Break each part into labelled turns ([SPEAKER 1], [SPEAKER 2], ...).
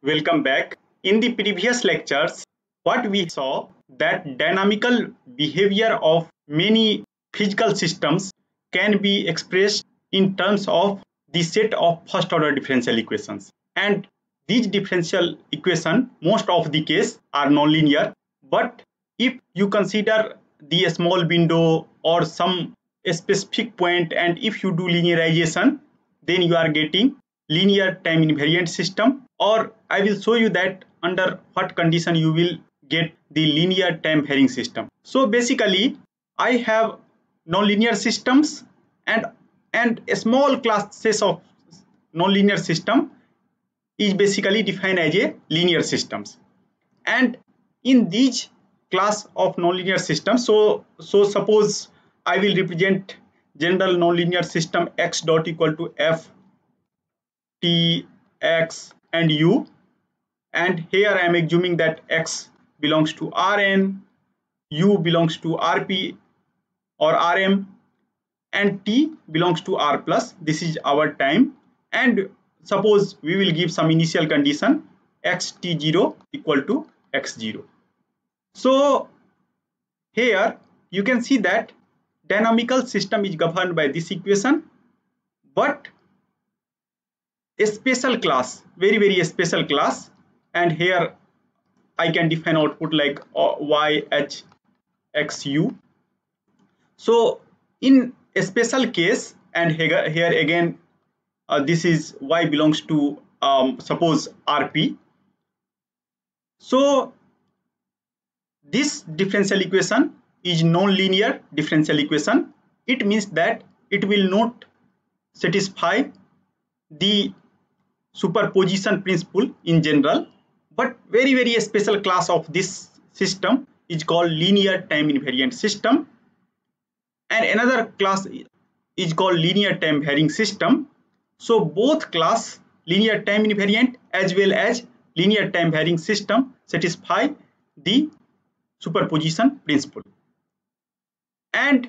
[SPEAKER 1] Welcome back. In the previous lectures, what we saw that dynamical behavior of many physical systems can be expressed in terms of the set of first order differential equations. And these differential equations, most of the case, are nonlinear. But if you consider the small window or some specific point, and if you do linearization, then you are getting linear time invariant system, or I will show you that under what condition you will get the linear time varying system. So basically I have nonlinear systems and a small classes of nonlinear system is basically defined as a linear systems. And in these class of nonlinear systems, so suppose I will represent general nonlinear system x dot equal to f t x and u, and here I am assuming that x belongs to Rn, u belongs to Rp or Rm, and t belongs to R plus. This is our time, and suppose we will give some initial condition xt0 equal to x0. So here you can see that dynamical system is governed by this equation, but a special class, very special class, and here I can define output like y h x u. So in a special case, and here again this is y belongs to suppose Rp. So this differential equation is non-linear differential equation. It means that it will not satisfy the superposition principle in general, but very special class of this system is called linear time invariant system, and another class is called linear time varying system. So both class linear time invariant as well as linear time varying system satisfy the superposition principle. And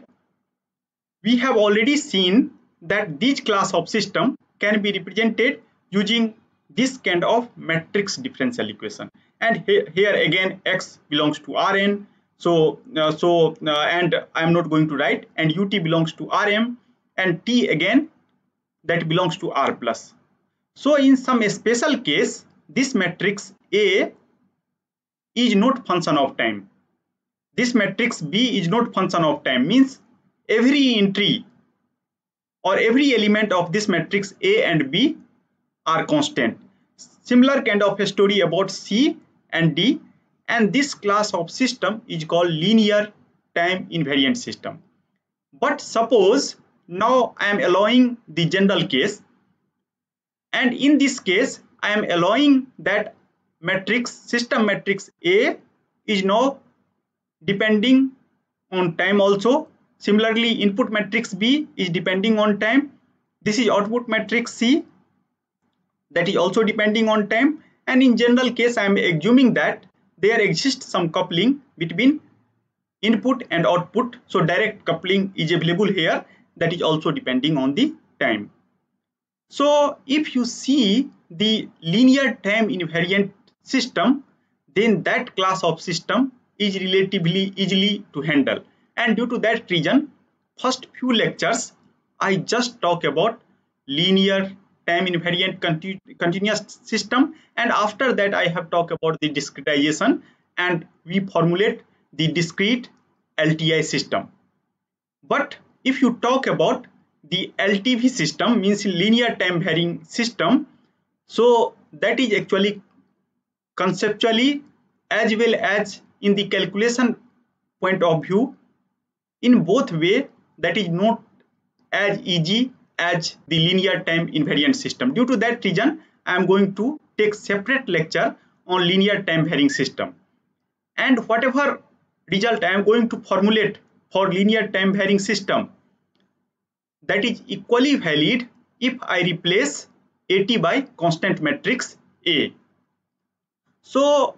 [SPEAKER 1] we have already seen that this class of system can be represented using this kind of matrix differential equation. And here again x belongs to Rn, and I am not going to write, and ut belongs to Rm, and t again that belongs to R plus. So in some special case, this matrix A is not function of time. This matrix B is not function of time, means every entry or every element of this matrix A and B are constant. Similar kind of a story about C and D, and this class of system is called linear time invariant system. But suppose now I am allowing the general case, and in this case I am allowing that system matrix A is now depending on time also. Similarly, input matrix B is depending on time. This is output matrix C, that is also depending on time. And in general case, I am assuming that there exists some coupling between input and output. So direct coupling is available here, that is also depending on the time. So if you see the linear time invariant system, then that class of system is relatively easily to handle. And due to that reason, first few lectures I just talk about linear time invariant continuous system, and after that I have talked about the discretization, and we formulate the discrete LTI system. But if you talk about the LTV system, means linear time varying system, so that is actually conceptually as well as in the calculation point of view, in both way, that is not as easy as the linear time invariant system. Due to that reason, I am going to take separate lecture on linear time varying system, and whatever result I am going to formulate for linear time varying system, that is equally valid if I replace AT by constant matrix A. So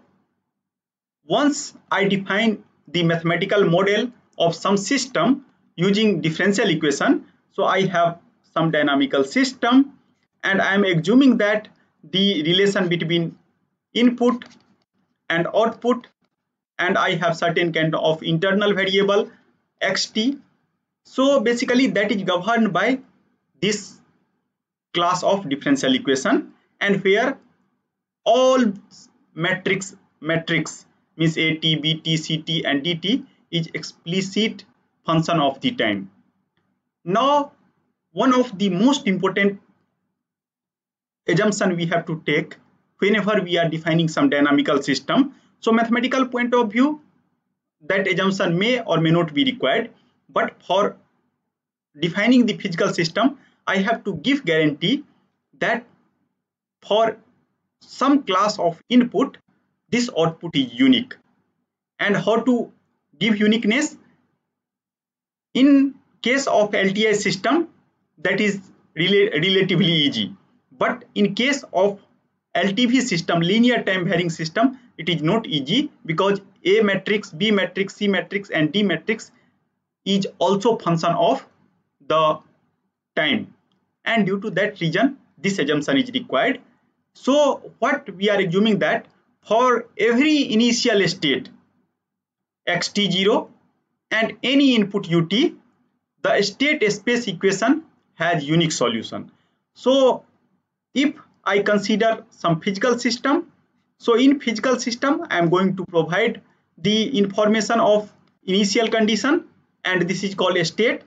[SPEAKER 1] once I define the mathematical model of some system using differential equation, so I have some dynamical system, and I am assuming that the relation between input and output, and I have certain kind of internal variable xt. So basically that is governed by this class of differential equation, and where all metrics means a, t, b, t, c, t and dt is explicit function of the time. Now one of the most important assumption we have to take whenever we are defining some dynamical system. So mathematical point of view, that assumption may or may not be required, but for defining the physical system, I have to give guarantee that for some class of input, this output is unique. And how to give uniqueness? In case of LTI system, that is relatively easy. But in case of LTV system, linear time varying system, it is not easy, because A matrix, B matrix, C matrix and D matrix is also function of the time, and due to that reason this assumption is required. So what we are assuming, that for every initial state xt0 and any input ut, the state space equation has unique solution. So if I consider some physical system, so in physical system I am going to provide the information of initial condition, and this is called a state,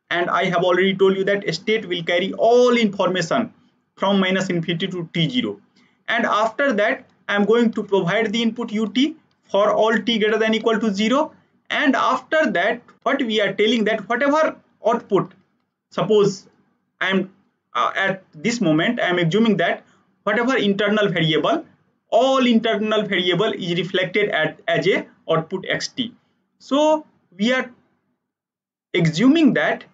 [SPEAKER 1] and I have already told you that a state will carry all information from -infinity to t0, and after that I am going to provide the input ut for all t greater than equal to 0, and after that what we are telling, that whatever output, suppose I am at this moment I am assuming that whatever internal variable, all internal variable is reflected as a output xt. So we are assuming that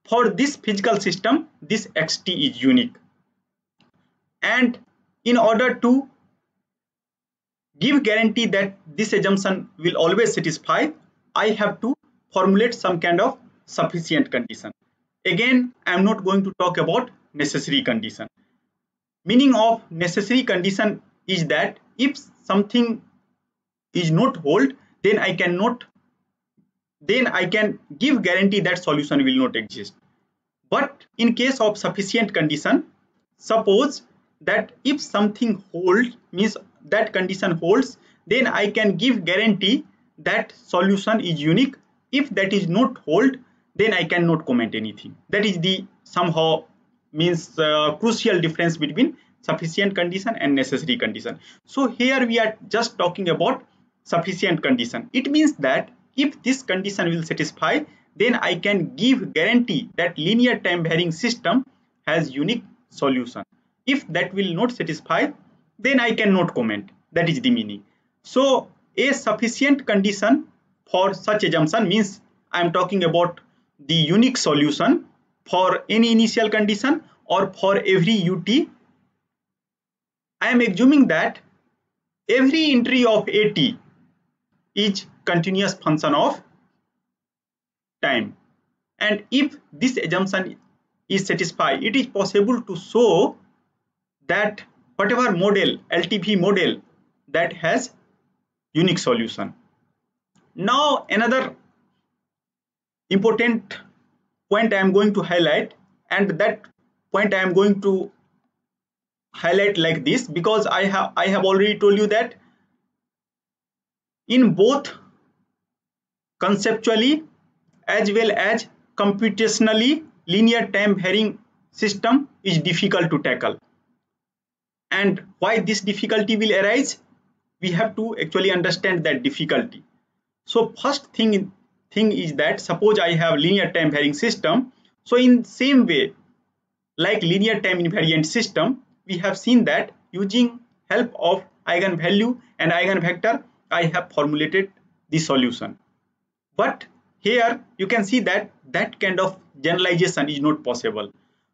[SPEAKER 1] for this physical system this xt is unique, and in order to give guarantee that this assumption will always satisfy, I have to formulate some kind of sufficient condition. Again, I am not going to talk about necessary condition. Meaning of necessary condition is that if something is not hold, then I can give guarantee that solution will not exist. But in case of sufficient condition, suppose that if something holds, means that condition holds, then I can give guarantee that solution is unique. If that is not hold, then I cannot comment anything. That is the somehow means crucial difference between sufficient condition and necessary condition. So here we are just talking about sufficient condition. It means that if this condition will satisfy, then I can give guarantee that linear time varying system has unique solution. If that will not satisfy, then I cannot comment. That is the meaning. So a sufficient condition for such assumption means I am talking about the unique solution for any initial condition or for every ut. I am assuming that every entry of at is continuous function of time, and if this assumption is satisfied, it is possible to show that whatever model, LTV model, that has unique solution. Now another important point I am going to highlight, and that point I am going to highlight like this, because I have already told you that in both conceptually as well as computationally, linear time varying system is difficult to tackle. And why this difficulty will arise, we have to actually understand that difficulty. So first thing is that suppose I have linear time varying system. So in same way, like linear time invariant system, we have seen that using help of eigenvalue and eigenvector, I have formulated the solution. But here you can see that that kind of generalization is not possible.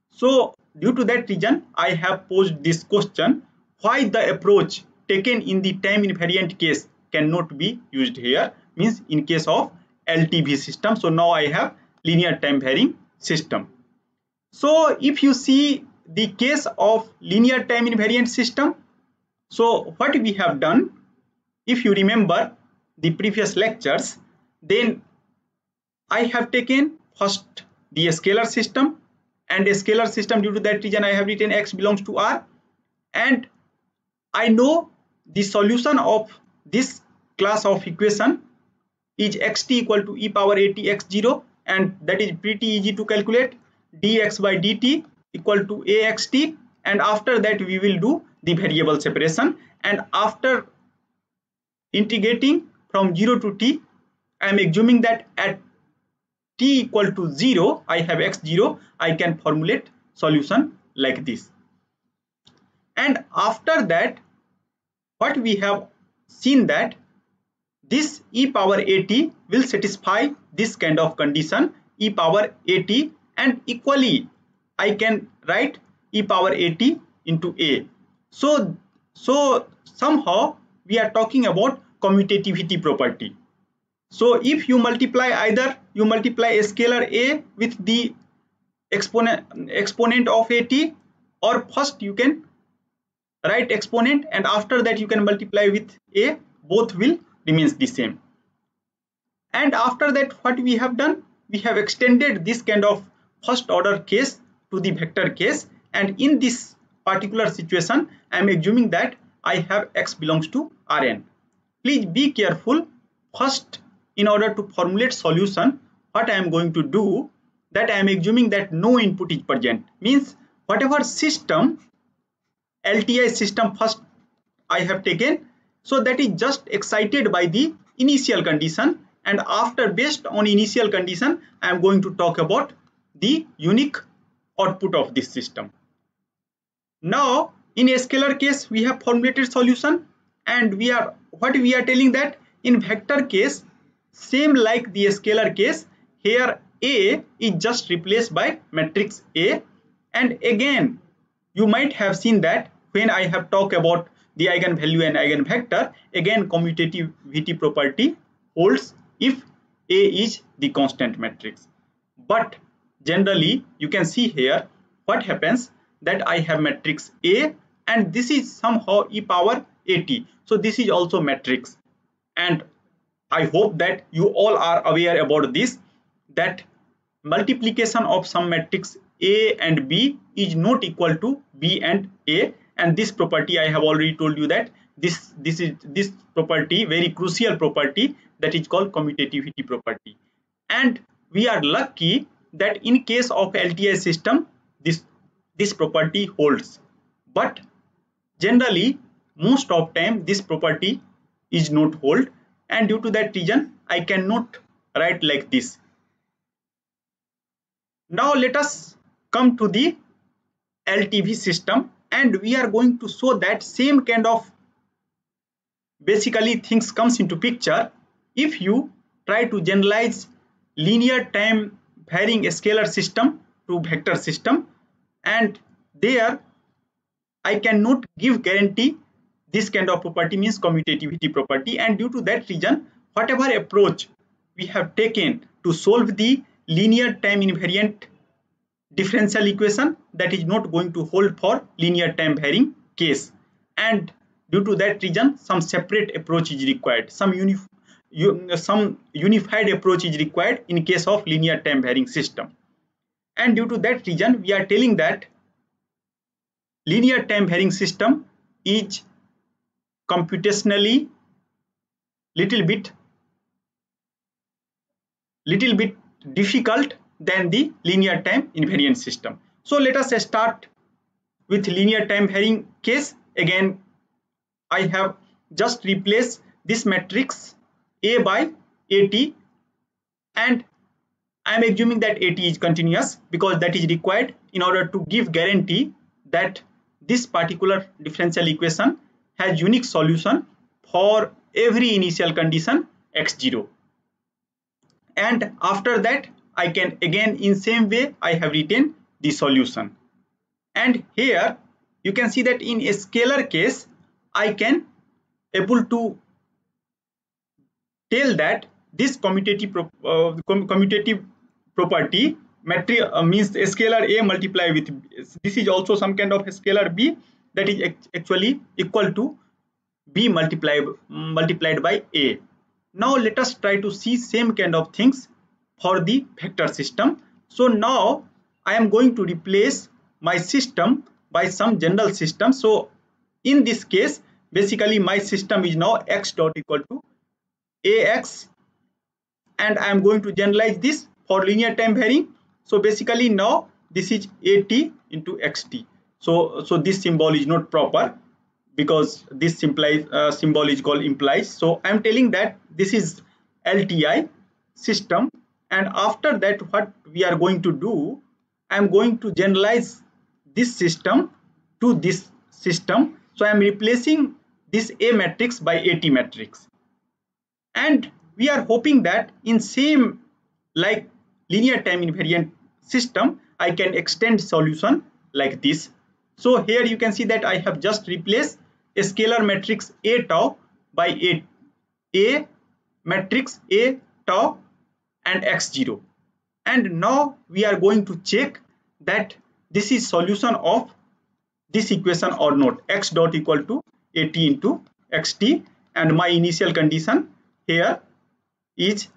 [SPEAKER 1] So due to that reason, I have posed this question: why the approach taken in the time invariant case cannot be used here, means in case of LTV system. So now I have linear time varying system. So if you see the case of linear time invariant system, So what we have done, if you remember the previous lectures, then I have taken first the scalar system, and a scalar system, due to that reason I have written x belongs to R, and I know the solution of this class of equation is xt equal to e power at x0, and that is pretty easy to calculate, dx by dt equal to axt, and after that we will do the variable separation, and after integrating from 0 to t, I am assuming that at t equal to 0 I have x0, I can formulate solution like this. And after that, what we have seen that this e power at will satisfy this kind of condition, e power at, and equally I can write e power at into a. So somehow we are talking about commutativity property. So if you multiply, either you multiply a scalar a with the exponent of at, or first you can write exponent and after that you can multiply with a, both will remains the same. And after that, what we have done, we have extended this kind of first order case to the vector case, and in this particular situation I am assuming that I have x belongs to Rn. Please be careful. First, in order to formulate solution, what I am going to do, that I am assuming that no input is present, means whatever system, LTI system first I have taken, so that is just excited by the initial condition, and after, based on initial condition, I am going to talk about the unique output of this system. Now in a scalar case we have formulated solution, and we are telling that in vector case, same like the scalar case, here A is just replaced by matrix A, and again you might have seen that when I have talked about the eigenvalue and eigenvector, again commutativity property holds if A is the constant matrix. But generally you can see here what happens, that I have matrix A, and this is somehow e power at, so this is also matrix. And I hope that you all are aware about this, that multiplication of some matrix A and B is not equal to B and A, and this property I have already told you that this property, very crucial property, that is called commutativity property. And we are lucky that in case of LTI system this property holds, but generally most of time this property is not hold, and due to that reason I cannot write like this. Now let us come to the LTV system, and we are going to show that same kind of basically things comes into picture if you try to generalize linear time varying scalar system to vector system, and there I cannot give guarantee this kind of property, means commutativity property, and due to that reason whatever approach we have taken to solve the linear time invariant differential equation, that is not going to hold for linear time varying case, and due to that reason some separate approach is required, some unified approach is required in case of linear time varying system. And due to that reason we are telling that linear time varying system is computationally little bit difficult than the linear time invariant system. So let us start with linear time varying case. Again I have just replaced this matrix A by AT, and I am assuming that AT is continuous because that is required in order to give guarantee that this particular differential equation has unique solution for every initial condition x0. And after that I can again in same way I have written the solution. And here you can see that in a scalar case I can able to tell that this commutative property means a scalar A multiply with this is also some kind of a scalar B, that is actually equal to b multiplied by a. Now let us try to see same kind of things for the vector system. So now I am going to replace my system by some general system. So in this case, basically my system is now x dot equal to ax, and I am going to generalize this for linear time varying. So basically now this is at into xt. So this symbol is not proper because this symbol is called implies. So I am telling that this is LTI system, and after that what we are going to do, I am going to generalize this system to this system. So I am replacing this A matrix by AT matrix, and we are hoping that in same like linear time invariant system I can extend solution like this. So here you can see that I have just replaced a scalar matrix A tau by A matrix A tau and x0, and now we are going to check that this is solution of this equation or not, x dot equal to at into xt, and my initial condition here is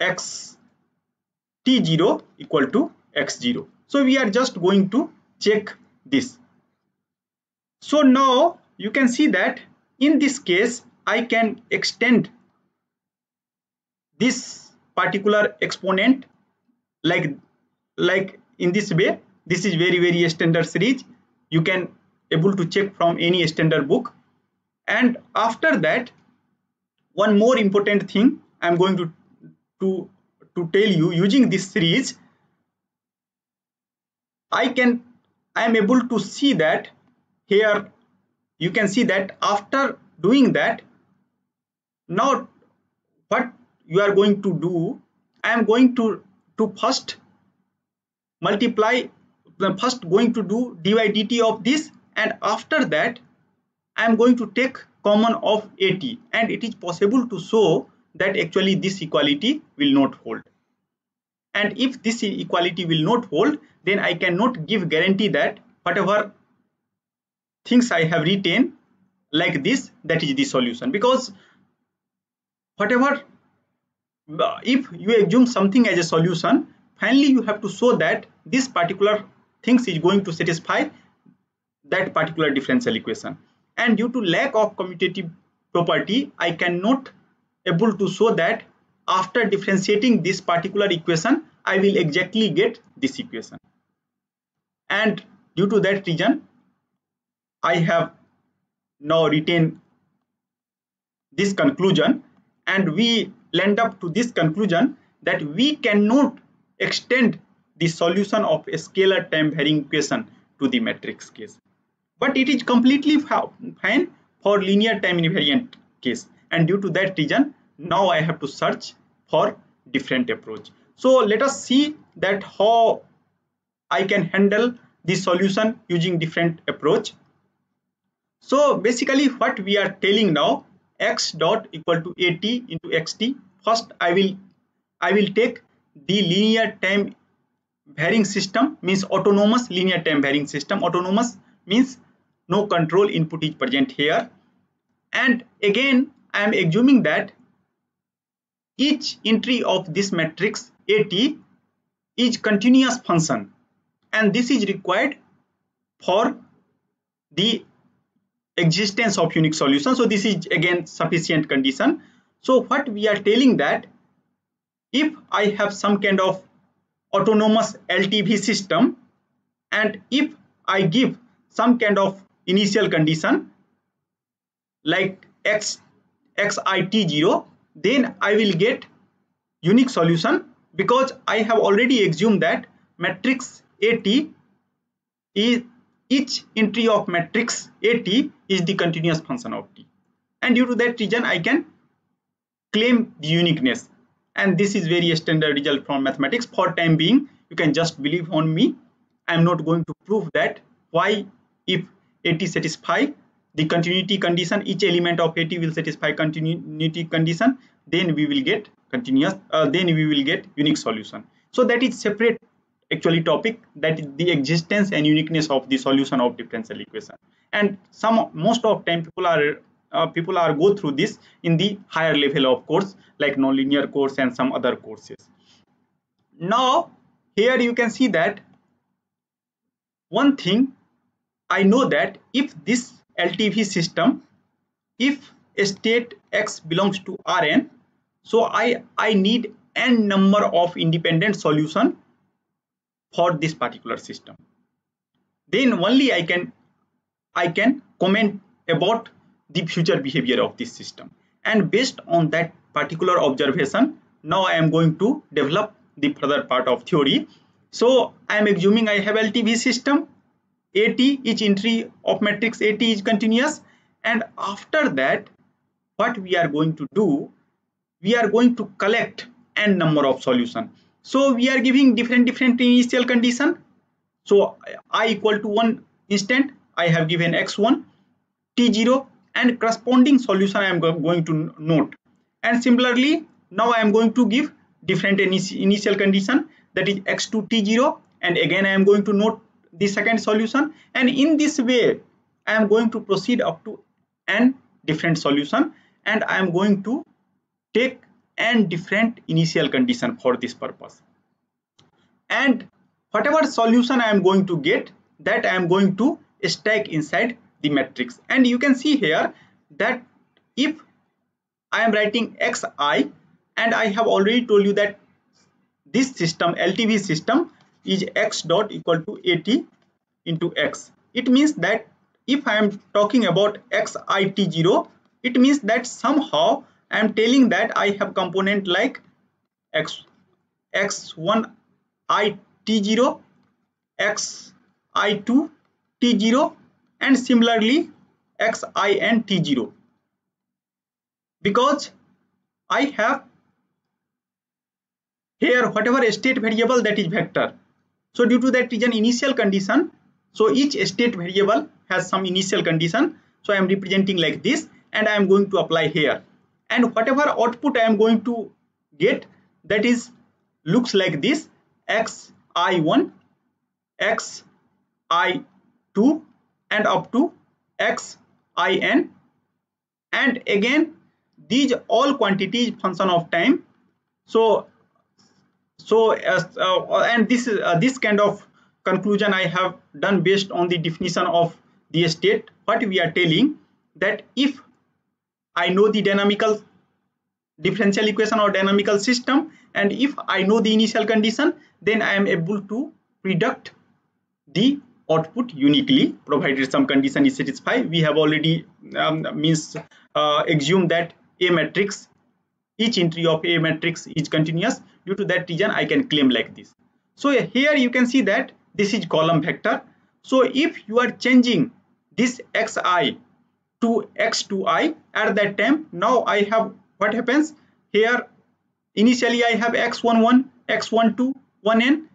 [SPEAKER 1] x t0 equal to x0. So we are just going to check this. So now you can see that in this case I can extend this particular exponent like in this way. This is very standard series. You can able to check from any standard book. And after that, one more important thing I am going to tell you, using this series I am able to see that here you can see that after doing that, now what you are going to do, I am going to first multiply, first going to do dy dt of this, and after that I am going to take common of at, and it is possible to show that actually this equality will not hold. And if this equality will not hold, then I cannot give guarantee that whatever things I have written like this, that is the solution. Because whatever, if you assume something as a solution, finally you have to show that this particular things is going to satisfy that particular differential equation. And due to lack of commutative property, I cannot able to show that after differentiating this particular equation I will exactly get this equation. And due to that reason I have now written this conclusion, and we land up to this conclusion that we cannot extend the solution of a scalar time varying equation to the matrix case, but it is completely fine for linear time invariant case. And due to that reason now I have to search for different approach. So let us see that how I can handle this solution using different approach. So basically what we are telling now, x dot equal to at into xt. First I will take the linear time varying system, means autonomous linear time varying system. Autonomous means no control input is present here. And again I am assuming that each entry of this matrix at is continuous function, and this is required for the existence of unique solution. So this is again sufficient condition. So what we are telling that if I have some kind of autonomous LTV system, and if I give some kind of initial condition like xit0, then I will get unique solution, because I have already assumed that matrix at is, each entry of matrix at is the continuous function of t, and due to that reason I can claim the uniqueness. And this is very standard result from mathematics. For time being you can just believe on me. I am not going to prove that why if at satisfy the continuity condition, each element of at will satisfy continuity condition, then we will get continuous, then we will get unique solution. So that is separate actually topic, that is the existence and uniqueness of the solution of differential equation. And most of time people are go through this in the higher level of course, like nonlinear course and some other courses. Now here you can see that one thing I know, that if this LTV system, if state x belongs to Rn, so I need n number of independent solution for this particular system. Then only I can comment about the future behavior of this system. And based on that particular observation, now I am going to develop the further part of theory. So I am assuming I have LTV system. AT, each entry of matrix AT is continuous, and after that what we are going to do, we are going to collect n number of solution. So we are giving different initial condition. So I equal to 1 instant, I have given x1, t0, and corresponding solution I am going to note. And similarly, now I am going to give different initial condition, that is x2, t0, and again I am going to note the second solution. And in this way I am going to proceed up to n different solution, and I am going to take n different initial condition for this purpose. And whatever solution I am going to get, that I am going to stack inside the matrix. And you can see here that if I am writing xi, and I have already told you that this system, LTV system, is x dot equal to AT into x. It means that if I am talking about xit0, it means that somehow I am telling that I have component like x1 I t0, xi2 t0, and similarly xin t0, because I have here whatever state variable, that is vector. So due to that reason, initial condition, so each state variable has some initial condition, so I am representing like this, and I am going to apply here, and whatever output I am going to get, that is looks like this: xi1, xi2, and up to xin, and again these all quantities function of time. And this kind of conclusion I have done based on the definition of the state. What we are telling, that if I know the dynamical differential equation or dynamical system, and if I know the initial condition, then I am able to predict the output uniquely, provided some condition is satisfied. We have already assumed that a matrix, each entry of a matrix is continuous. Due to that reason, I can claim like this. So here you can see that this is column vector. So if you are changing this xi to x2i, at that time, now I have, what happens here, initially I have x11, x12, 1n,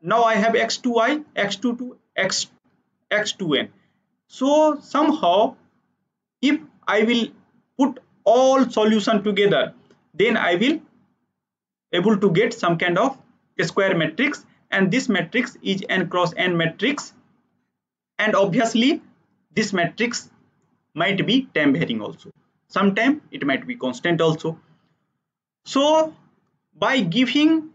[SPEAKER 1] now I have x2i, x22, x2n. So somehow if I will put all solution together, then I will able to get some kind of a square matrix, and this matrix is n cross n matrix, and obviously this matrix might be time varying also, sometime it might be constant also. So by giving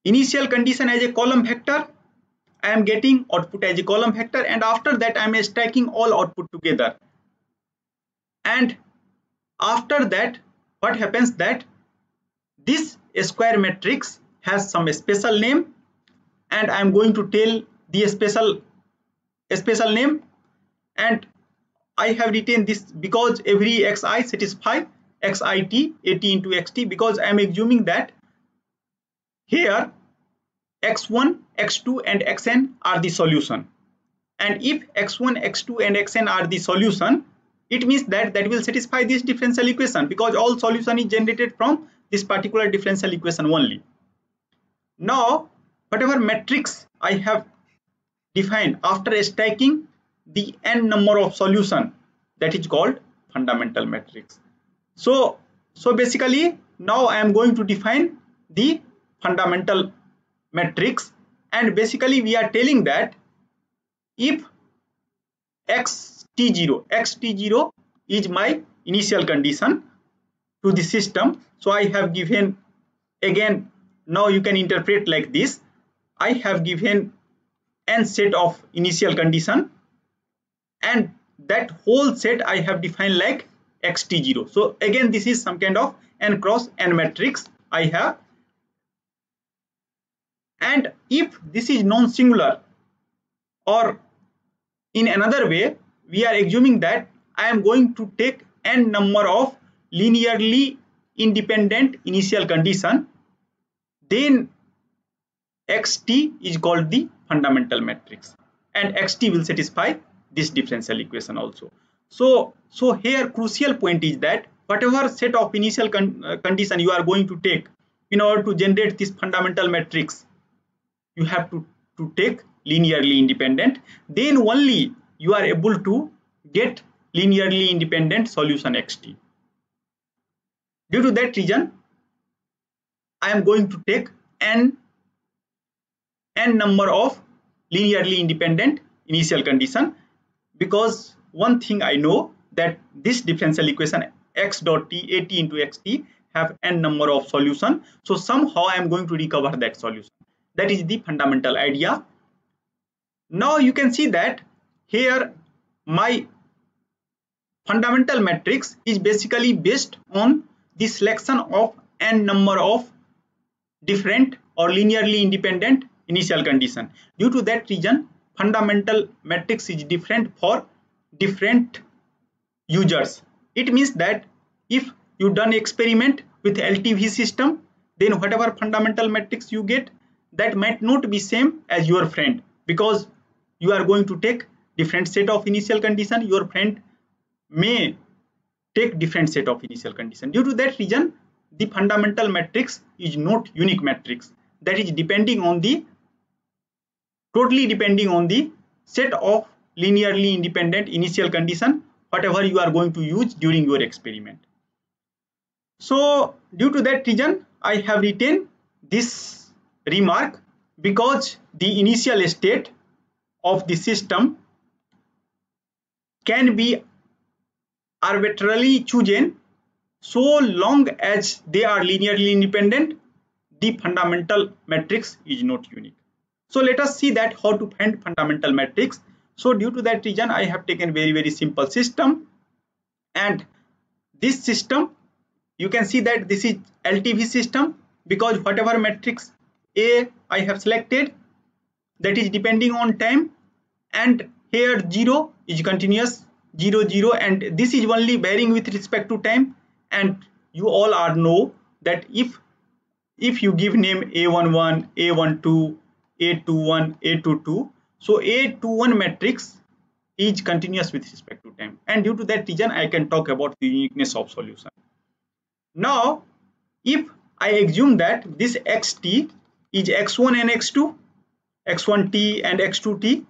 [SPEAKER 1] initial condition as a column vector, I am getting output as a column vector, and after that I am stacking all output together, and after that what happens, that this square matrix has some special name, and I am going to tell the special name, and I have written this because every xi satisfy xit at into xt, because I am assuming that here x1, x2, and xn are the solution, and if x1, x2, and xn are the solution, it means that will satisfy this differential equation, because all solution is generated from this particular differential equation only. Now whatever matrix I have defined after stacking the n number of solution, that is called fundamental matrix. So basically now I am going to define the fundamental matrix, and basically we are telling that if xt0 is my initial condition to the system. So I have given, again, now you can interpret like this. I have given n set of initial condition, and that whole set I have defined like xt0. So again, this is some kind of n cross n matrix I have. And if this is non-singular, or in another way, we are assuming that I am going to take n number of linearly independent initial condition, then xt is called the fundamental matrix, and xt will satisfy this differential equation also. So here crucial point is that whatever set of initial condition you are going to take in order to generate this fundamental matrix, you have to take linearly independent, then only you are able to get linearly independent solution xt. Due to that reason, I am going to take n number of linearly independent initial condition, because one thing I know that this differential equation x dot t at into xt have n number of solution. So somehow I am going to recover that solution. That is the fundamental idea. Now you can see that here my fundamental matrix is basically based on the selection of n number of different or linearly independent initial condition. Due to that reason, fundamental matrix is different for different users. It means that if you done experiment with LTV system, then whatever fundamental matrix you get, that might not be same as your friend, because you are going to take different set of initial condition. Your friend may take different set of initial condition. Due to that reason, the fundamental matrix is not unique matrix. That is totally depending on the set of linearly independent initial condition, whatever you are going to use during your experiment. So due to that reason, I have written this remark, because the initial state of the system can be arbitrarily chosen so long as they are linearly independent, the fundamental matrix is not unique. So let us see that how to find fundamental matrix. So due to that reason, I have taken very simple system, and this system, you can see that this is LTV system, because whatever matrix A I have selected, that is depending on time, and here 0 is continuous, 0 0, and this is only varying with respect to time. And you all are know that if you give name A11, A12, A21, A22, so A21 matrix is continuous with respect to time, and due to that reason I can talk about the uniqueness of solution. Now if I assume that this xt is x1 and x2, x1t and x2t,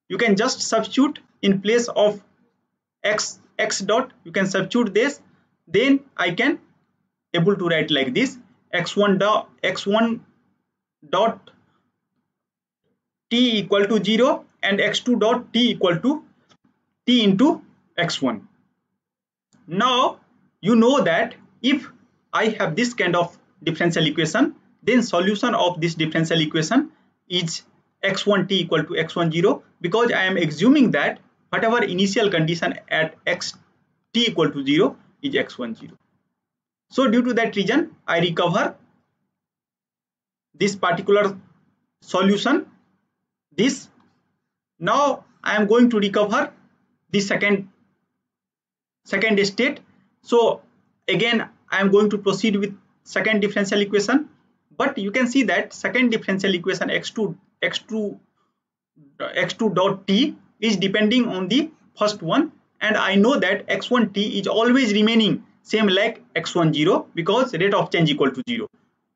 [SPEAKER 1] you can just substitute in place of x dot, you can substitute this, then I can able to write like this: x1 dot t equal to 0 and x2 dot t equal to t into x1. Now you know that if I have this kind of differential equation, then solution of this differential equation is x1t equal to x10, because I am assuming that whatever initial condition at x t equal to 0 is x10. So due to that reason, I recover this particular solution. This now I am going to recover the second state. So again I am going to proceed with second differential equation, but you can see that second differential equation x2 dot t is depending on the first one, and I know that x1t is always remaining same like x10, because rate of change equal to 0.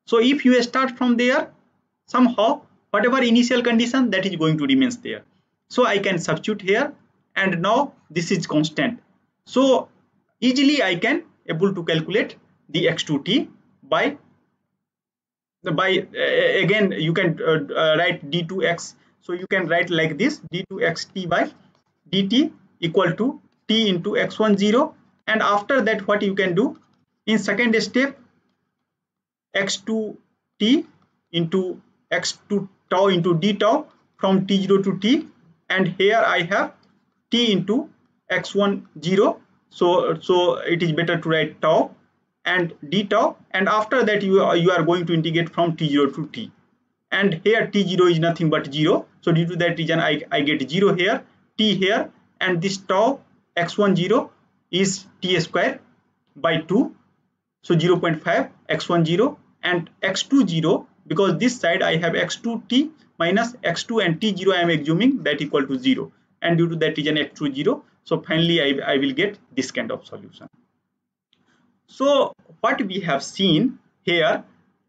[SPEAKER 1] So if you start from there, somehow whatever initial condition, that is going to remain there. So I can substitute here, and now this is constant. So easily I can able to calculate the x2t by by again you can write d2x. So you can write like this: d2xt by dt equal to t into x10. And after that, what you can do in second step, x2t into x2 tau into d tau from t0 to t, and here I have t into x10. So it is better to write tau and d tau, and after that you are going to integrate from t0 to t, and here t0 is nothing but 0. So due to that reason I get 0 here, t here, and this tau x10 is t square by 2, so 0.5 x10, and x20, because this side I have x2t minus x2 and t0 I am assuming that equal to 0, and due to that reason x20. So finally I will get this kind of solution. So what we have seen here,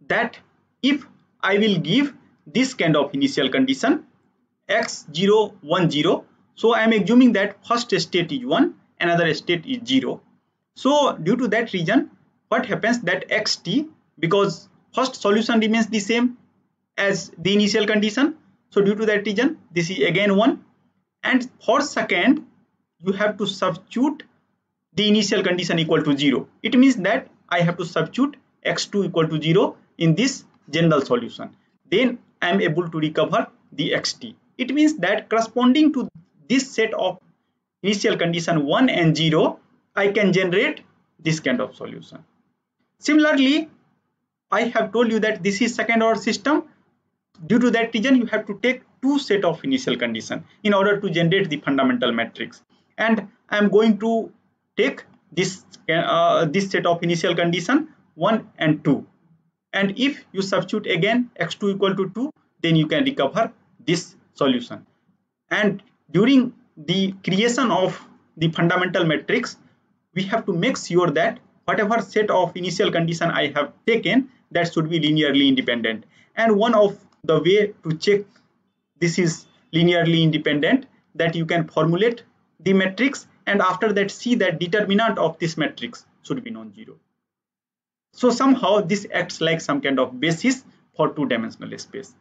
[SPEAKER 1] that if I will give this kind of initial condition x0 10, so I am assuming that first state is 1, another state is 0. So due to that reason, what happens that xt, because first solution remains the same as the initial condition, so due to that reason this is again 1, and for second you have to substitute the initial condition equal to 0. It means that I have to substitute x2 equal to 0 in this general solution. Then I am able to recover the xt. It means that corresponding to this set of initial condition 1 and 0, I can generate this kind of solution. Similarly, I have told you that this is second order system. Due to that reason, you have to take two set of initial condition in order to generate the fundamental matrix. And I am going to take this set of initial condition 1 and 2. And if you substitute again x2 equal to 2, then you can recover this solution. And during the creation of the fundamental matrix, we have to make sure that whatever set of initial condition I have taken, that should be linearly independent. And one of the way to check this is linearly independent, that you can formulate the matrix and after that see that determinant of this matrix should be non-zero. So somehow this acts like some kind of basis for two-dimensional space.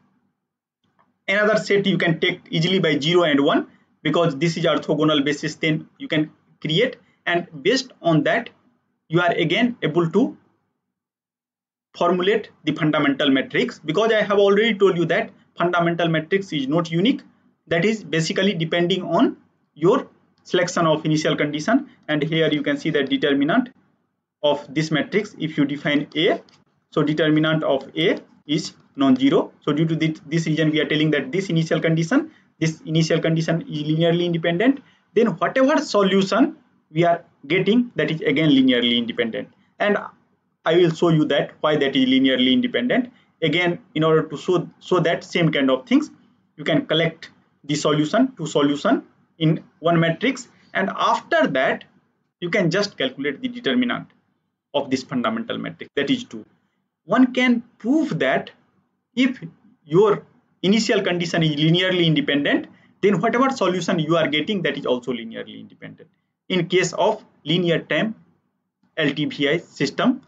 [SPEAKER 1] Another set you can take easily by 0 and 1, because this is orthogonal basis, then you can create, and based on that you are again able to formulate the fundamental matrix, because I have already told you that fundamental matrix is not unique. That is basically depending on your selection of initial condition. And here you can see the determinant of this matrix. If you define A, so determinant of A is non-zero. So due to this reason, we are telling that this initial condition is linearly independent. Then whatever solution we are getting, that is again linearly independent. And I will show you that why that is linearly independent. Again, in order to show that same kind of things, you can collect the solution to solution in one matrix, and after that you can just calculate the determinant of this fundamental matrix, that is 2. One can prove that if your initial condition is linearly independent, then whatever solution you are getting, that is also linearly independent. In case of linear time LTVI system,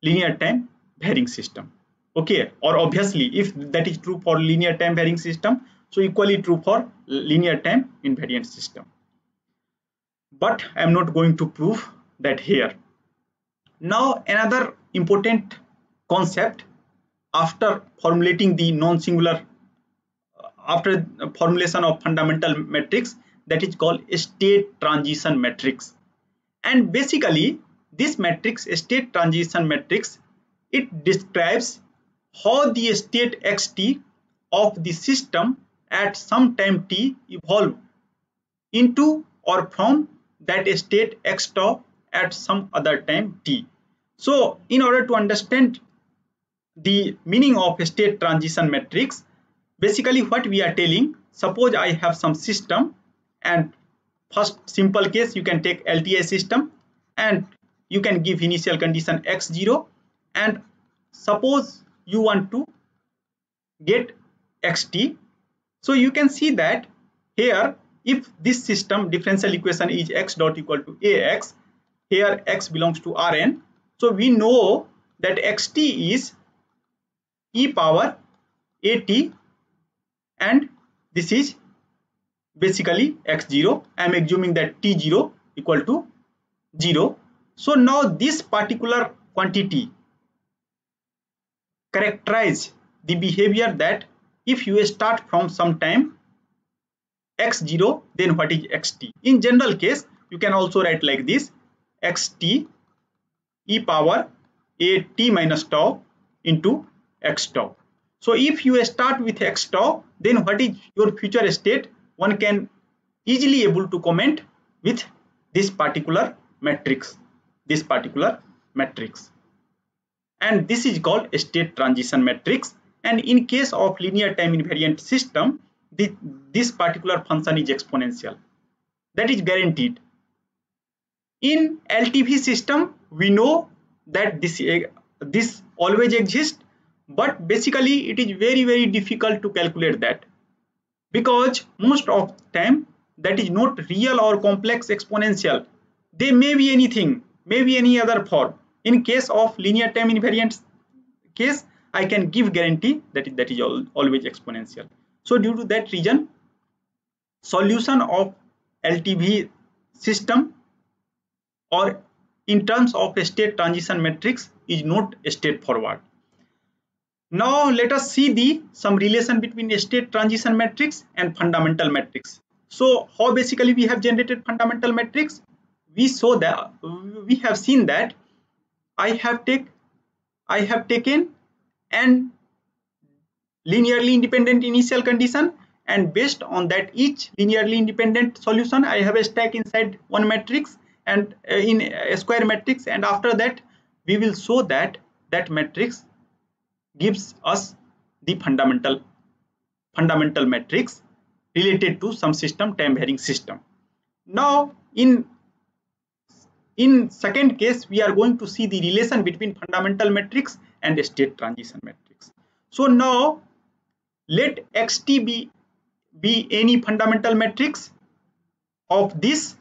[SPEAKER 1] linear time varying system. Okay, or obviously if that is true for linear time varying system, so equally true for linear time invariant system. But I am not going to prove that here. Now another important concept after formulating the non-singular, after formulation of fundamental matrix, that is called state transition matrix. And basically this matrix, state transition matrix, it describes how the state xt of the system at some time t evolve into or from that state x tau at some other time t. So in order to understand the meaning of a state transition matrix, basically what we are telling, suppose I have some system, and first simple case you can take LTI system, and you can give initial condition x0, and suppose you want to get xt. So you can see that here, if this system differential equation is x dot equal to ax, here x belongs to Rn, so we know that xt is e power at, and this is basically x0. I am assuming that t0 equal to 0. So now this particular quantity characterize the behavior that if you start from some time x0, then what is xt. In general case, you can also write like this: xt e power a t minus tau into x tau. So if you start with x tau, then what is your future state? One can easily able to comment with this particular matrix, and this is called a state transition matrix. And in case of linear time invariant system, this particular function is exponential, that is guaranteed. In LTV system, we know that this always exists, but basically it is very difficult to calculate that, because most of the time that is not real or complex exponential. They may be anything, maybe any other form. In case of linear time invariant case, I can give guarantee that is always exponential. So due to that reason, solution of LTV system or in terms of a state transition matrix is not straightforward. Now let us see some relation between a state transition matrix and fundamental matrix. So how basically we have generated fundamental matrix? We have seen that I have taken an linearly independent initial condition, and based on that each linearly independent solution I have a stack inside one matrix and in a square matrix, and after that we will show that that matrix gives us the fundamental matrix related to some system, time varying system. Now in second case, we are going to see the relation between fundamental matrix and state transition matrix. So now let xt be any fundamental matrix of this,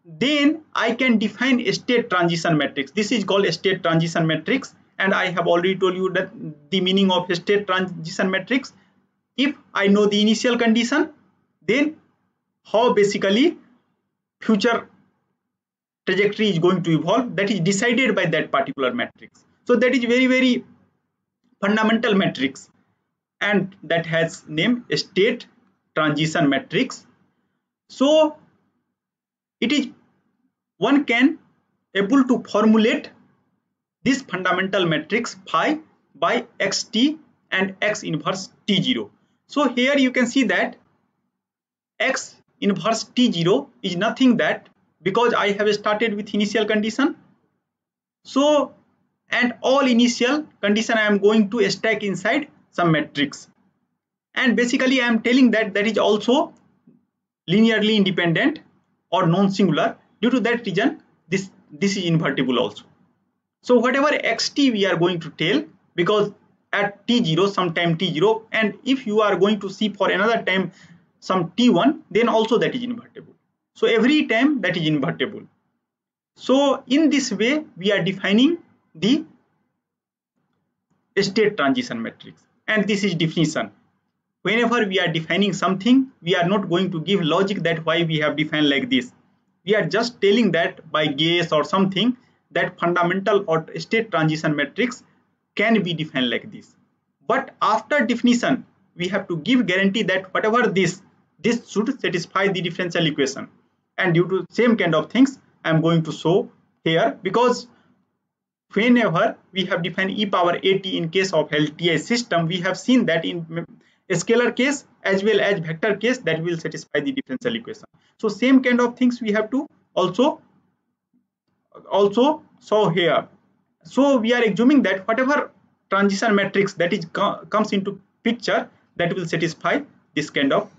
[SPEAKER 1] then I can define a state transition matrix. This is called a state transition matrix, and I have already told you that the meaning of a state transition matrix. If I know the initial condition, then how basically future trajectory is going to evolve, that is decided by that particular matrix. So that is very fundamental matrix, and that has name state transition matrix. So it is one can able to formulate this fundamental matrix phi by xt and x inverse t0. So here you can see that x inverse t0 is nothing that, because I have started with initial condition, so and all initial condition I am going to stack inside some matrix, and basically I am telling that that is also linearly independent or non-singular. Due to that reason this is invertible also. So whatever xt we are going to tell, because at t0 sometime t0, and if you are going to see for another time some t1, then also that is invertible. So every time that is invertible. So in this way we are defining the state transition matrix, and this is definition. Whenever we are defining something, we are not going to give logic that why we have defined like this. We are just telling that by guess or something that fundamental or state transition matrix can be defined like this. But after definition, we have to give guarantee that whatever this should satisfy the differential equation. And due to same kind of things I am going to show here, because whenever we have defined e power at in case of LTI system, we have seen that in a scalar case as well as vector case that will satisfy the differential equation. So same kind of things we have to also show here. So we are assuming that whatever transition matrix that is comes into picture, that will satisfy this kind of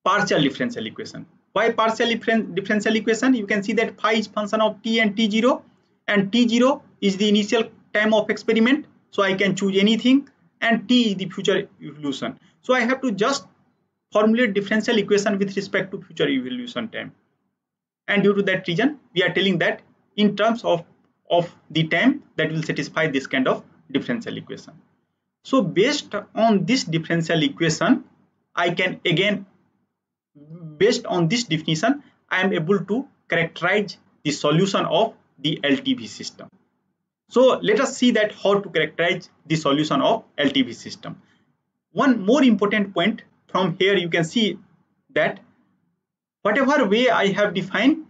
[SPEAKER 1] partial differential equation. Why partial differential equation? You can see that phi is function of t and t0, and t0 is the initial time of experiment, so I can choose anything, and t is the future evolution. So I have to just formulate differential equation with respect to future evolution time, and due to that reason we are telling that in terms of the time that will satisfy this kind of differential equation. So based on this differential equation, I can again, based on this definition, I am able to characterize the solution of the LTV system. So let us see that how to characterize the solution of LTV system. One more important point from here, you can see that whatever way I have defined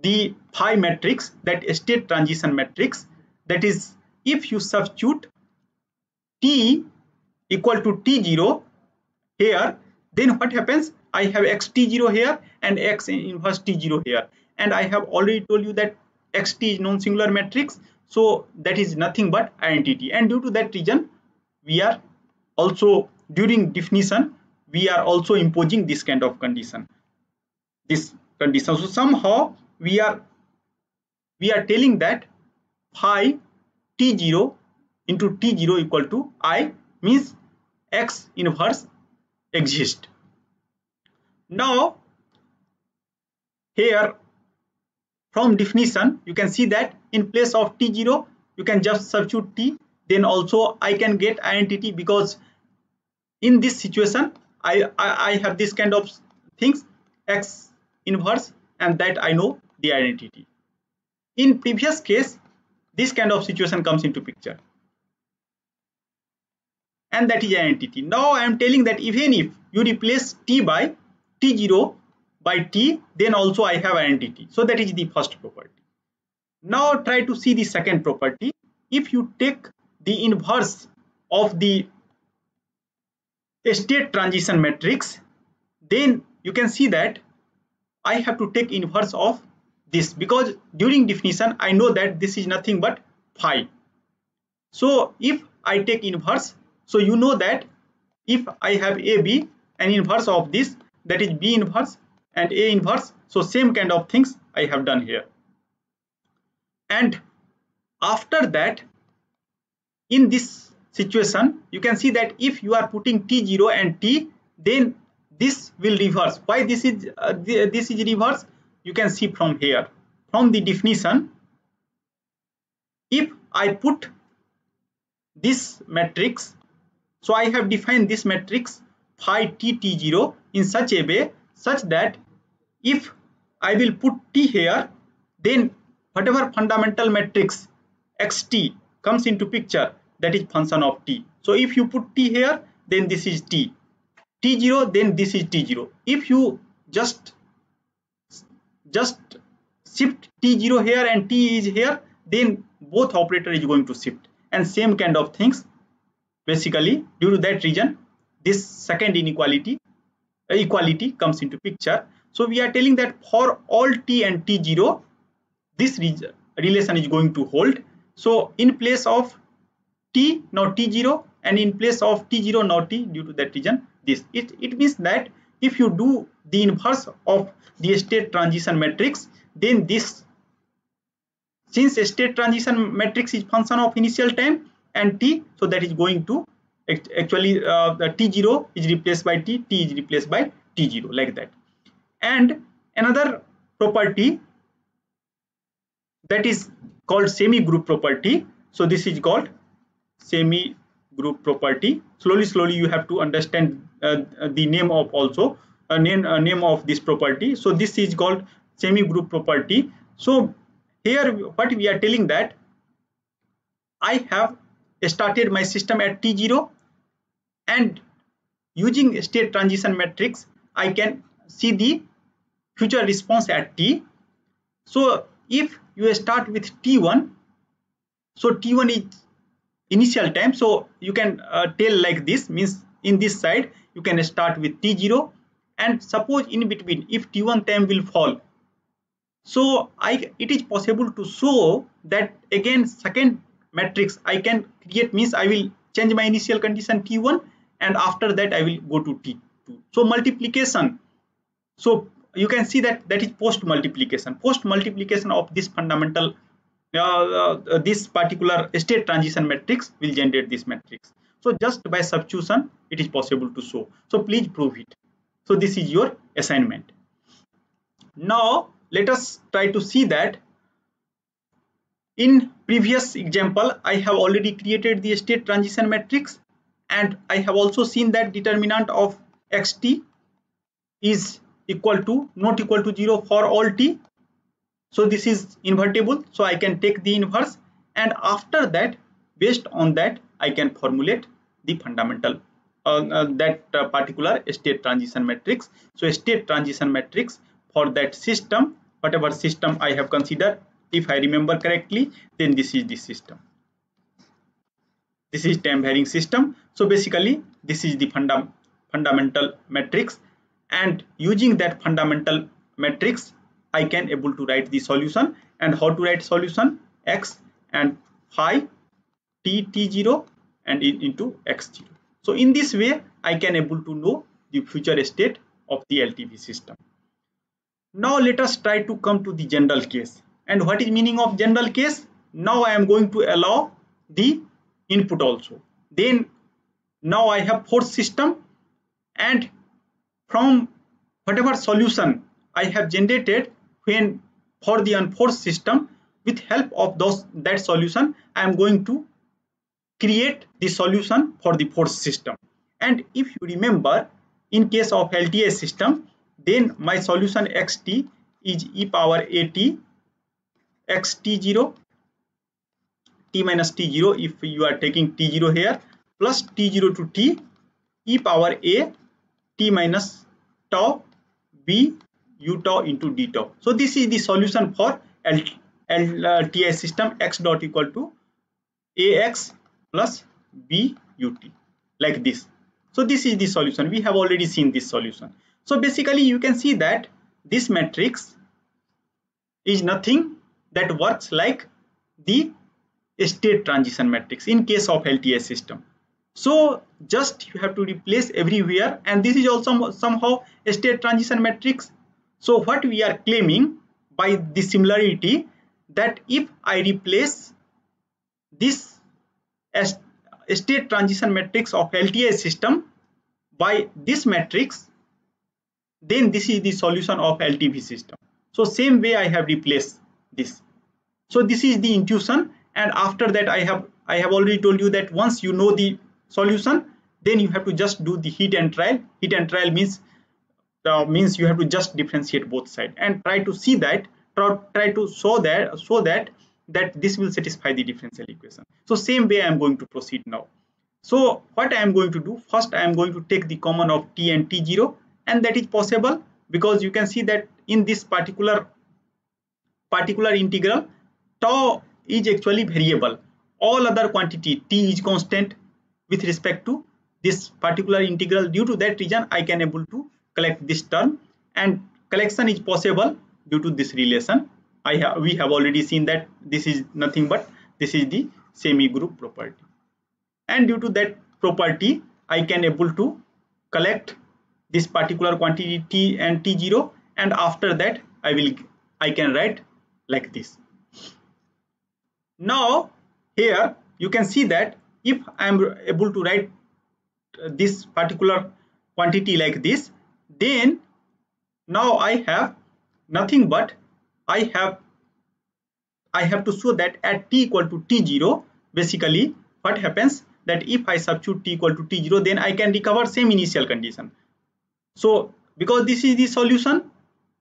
[SPEAKER 1] the phi matrix, that state transition matrix, that is, if you substitute t equal to t0 here, then what happens? I have xt0 here and x inverse t0 here, and I have already told you that xt is non-singular matrix, so that is nothing but identity. And due to that reason, we are also, during definition, we are also imposing this kind of condition, So somehow we are telling that phi t0 into t0 equal to I, means x inverse exists. Now here from definition, you can see that in place of t0 you can just substitute t, then also I can get identity, because in this situation I have this kind of things, x inverse, and that I know the identity. In previous case, this kind of situation comes into picture, and that is identity. Now I am telling that even if you replace t by t0 by t, then also I have identity. So that is the first property. Now try to see the second property. If you take the inverse of the state transition matrix, then you can see that I have to take inverse of this, because during definition I know that this is nothing but phi. So if I take inverse, so you know that if I have AB, an inverse of this, that is B inverse and A inverse, so same kind of things I have done here. And after that, in this situation, you can see that if you are putting t0 and t, then this will reverse. Why this is reverse? You can see from here, from the definition. If I put this matrix, so I have defined this matrix phi t t0 in such a way such that if I will put t here, then whatever fundamental matrix xt comes into picture, that is function of t. So if you put t here, then this is t, t0, then this is t0. If you just shift t0 here and t is here, then both operator is going to shift, and same kind of things. Basically, due to that reason, this second equality comes into picture. So we are telling that for all t and t0, this relation is going to hold. So in place of t, now t0, and in place of t0, now t, due to that reason, this. It means that if you do the inverse of the state transition matrix, then this, since state transition matrix is function of initial time and t, so that is going to actually the t0 is replaced by t, t is replaced by t0, like that. And another property, that is called semi-group property. So this is called semi-group property. Slowly you have to understand the name of also name of this property. So this is called semi-group property. So here what we are telling that I have started my system at t0, and using state transition matrix I can see the future response at t. So if you start with t1, so t1 is initial time, so you can tell like this, means in this side you can start with t0, and suppose in between if t1 time will fall, so it is possible to show that again second matrix I can create, means I will change my initial condition t1, and after that I will go to t2. So multiplication, so you can see that is post multiplication of this fundamental this particular state transition matrix will generate this matrix. So just by substitution it is possible to show. So please prove it. So this is your assignment. Now let us try to see that In previous example, I have already created the state transition matrix, and I have also seen that determinant of xt is equal to not equal to 0 for all t. So this is invertible, so I can take the inverse, and after that, based on that, I can formulate the fundamental particular state transition matrix. So state transition matrix for that system, whatever system I have considered, if I remember correctly, then this is the system. This is time varying system. So basically this is the fundamental matrix, and using that fundamental matrix I can able to write the solution. And how to write solution? X and phi t0 and into x0. So in this way I can able to know the future state of the LTV system. Now let us try to come to the general case. And what is meaning of general case? Now I am going to allow the input also. Then now I have force system, and from whatever solution I have generated when for the unforced system, with help of that solution I am going to create the solution for the forced system. And if you remember, in case of LTI system, then my solution xt is e power at xt0 t minus t0 if you are taking t0 here, plus t0 to t e power a t minus tau b u tau into d tau. So this is the solution for LTI system x dot equal to ax plus b ut, like this. So this is the solution. We have already seen this solution. So basically you can see that this matrix is nothing that works like the state transition matrix in case of LTI system. So just you have to replace everywhere, and this is also somehow a state transition matrix. So what we are claiming by the similarity, that if I replace this as state transition matrix of LTI system by this matrix, then this is the solution of LTV system. So same way I have replaced this. So this is the intuition, and after that I have already told you that once you know the solution, then you have to just do the heat and trial. Heat and trial means you have to just differentiate both sides and try to see that, try to show that this will satisfy the differential equation. So same way I am going to proceed now. So what I am going to do, first I am going to take the common of t and t0, and that is possible because you can see that in this particular integral, tau is actually variable. All other quantity t is constant with respect to this particular integral. Due to that reason I can able to collect this term, and collection is possible due to this relation. We have already seen that this is nothing but this is the semi group property, and due to that property I can able to collect this particular quantity t and t0, and after that I can write like this. Now here you can see that if I am able to write this particular quantity like this, then now I have nothing but I have to show that at t equal to t0, basically what happens, that if I substitute t equal to t0, then I can recover same initial condition. So because this is the solution,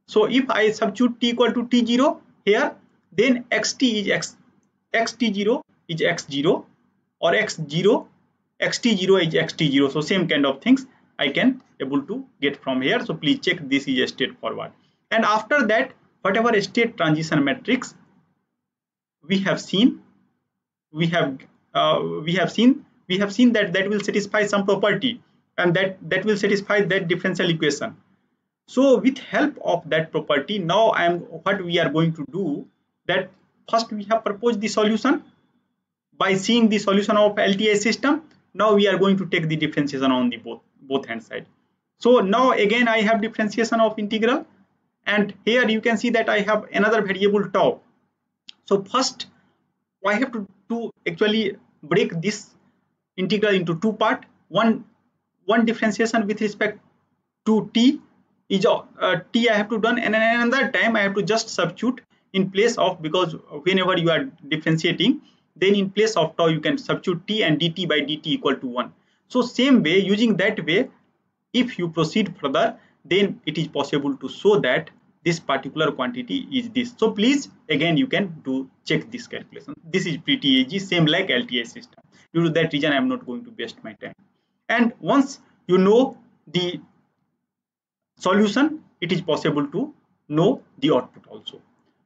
[SPEAKER 1] so if I substitute t equal to t0 here, then xt is xt0 is x0, or xt0 is xt0. So same kind of things I can able to get from here. So please check, this is straightforward. And after that, whatever state transition matrix we have seen, we have seen that will satisfy some property, and that will satisfy that differential equation. So with help of that property, now what we are going to do, that first we have proposed the solution by seeing the solution of LTI system. Now we are going to take the differentiation on the both hand side. So now again I have differentiation of integral, and here you can see that I have another variable tau. So first I have to actually break this integral into two parts. One differentiation with respect to t is t I have to done, and another time I have to just substitute in place of, because whenever you are differentiating, then in place of tau you can substitute t and dt by dt equal to 1. So same way, using that way, if you proceed further, then it is possible to show that this particular quantity is this. So please, again, you can check this calculation. This is pretty easy, same like LTI system. Due to that reason, I am not going to waste my time. And once you know the solution, it is possible to know the output also.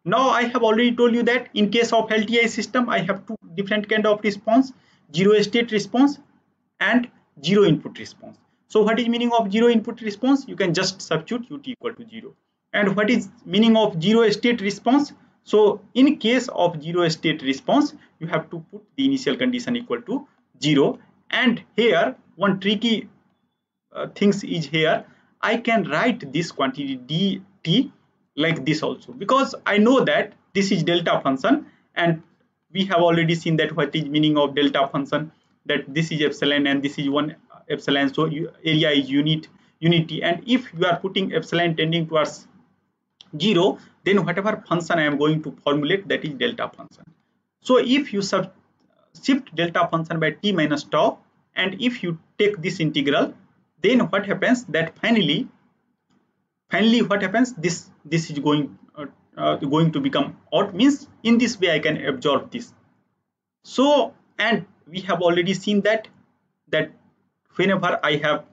[SPEAKER 1] Now I have already told you that in case of LTI system, I have two different kind of response: zero state response and zero input response. So what is meaning of zero input response? You can just substitute ut equal to 0. And what is meaning of zero state response? So in case of zero state response, you have to put the initial condition equal to 0. And here one tricky things is here. I can write this quantity dt like this also, because I know that this is delta function, and we have already seen that what is meaning of delta function, that this is epsilon and this is 1 epsilon, so area is unity, and if you are putting epsilon tending towards 0, then whatever function I am going to formulate, that is delta function. So if you shift delta function by t minus tau, and if you take this integral, then what happens, that finally what happens, this is going to become odd, means in this way I can absorb this. So, and we have already seen that whenever I have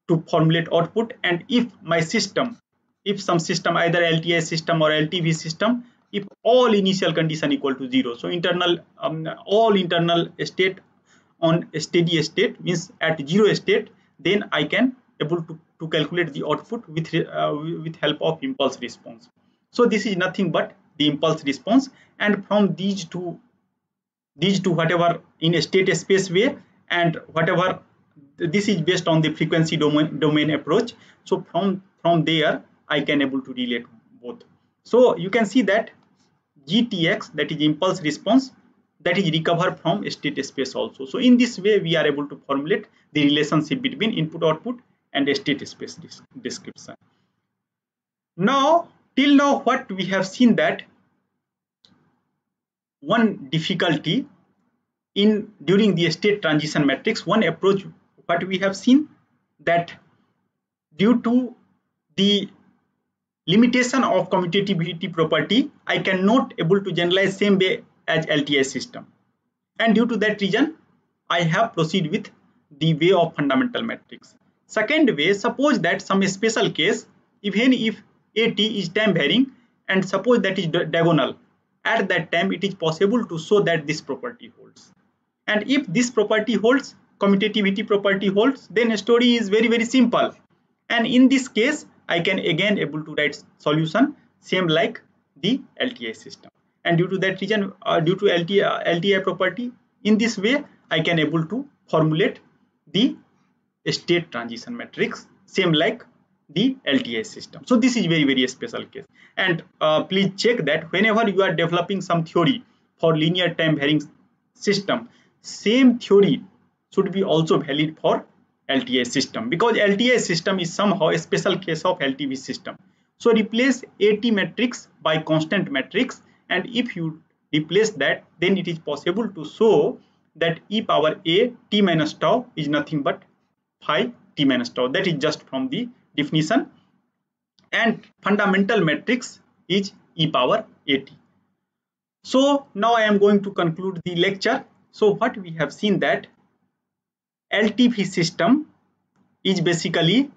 [SPEAKER 1] to formulate output, and if my system, if some system, either LTI system or LTV system, if all initial condition equal to 0, so internal all internal state on a steady state, means at 0 state, then I can able to calculate the output with help of impulse response. So this is nothing but the impulse response, and from these two whatever in a state space way, and whatever, this is based on the frequency domain approach. So from there I can able to relate both. So you can see that GTX, that is impulse response, that is recovered from state space also. So in this way we are able to formulate the relationship between input output and state space description. Now till now what we have seen, that one difficulty in during the state transition matrix, one approach what we have seen, that due to the limitation of commutativity property, I cannot able to generalize same way as LTI system, and due to that reason I have proceed with the way of fundamental matrix. Second way, suppose that some special case, even if AT is time varying and suppose that is diagonal, at that time it is possible to show that this property holds, and if this property holds, commutativity property holds, then story is very simple. And in this case I can again able to write solution same like the LTI system, and due to that reason, due to LTI property, in this way I can able to formulate the state transition matrix same like the LTI system. So this is very special case, and please check that whenever you are developing some theory for linear time varying system, same theory should be also valid for LTI system, because LTI system is somehow a special case of LTV system. So replace AT matrix by constant matrix, and if you replace that, then it is possible to show that e power a t minus tau is nothing but phi t minus tau. That is just from the definition, and fundamental matrix is e power at. So now I am going to conclude the lecture. So what we have seen, that LTV system is basically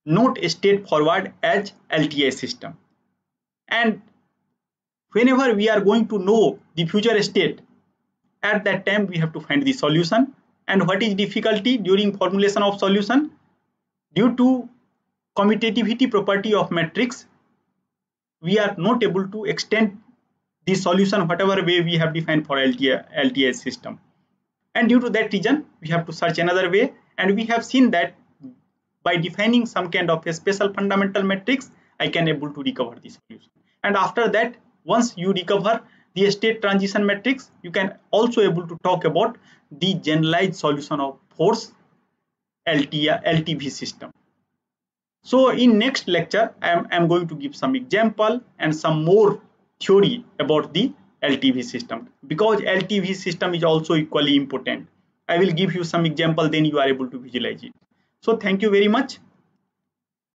[SPEAKER 1] not straightforward as LTI system, and whenever we are going to know the future state, at that time we have to find the solution. And what is difficulty during formulation of solution? Due to commutativity property of matrix, we are not able to extend the solution whatever way we have defined for LTI system, and due to that reason we have to search another way. And we have seen that by defining some kind of a special fundamental matrix, I can able to recover the solution. And after that, once you recover the state transition matrix, you can also able to talk about the generalized solution of force LTV system. So in next lecture I am going to give some example and some more theory about the LTV system, because LTV system is also equally important. I will give you some example, then you are able to visualize it. So thank you very much.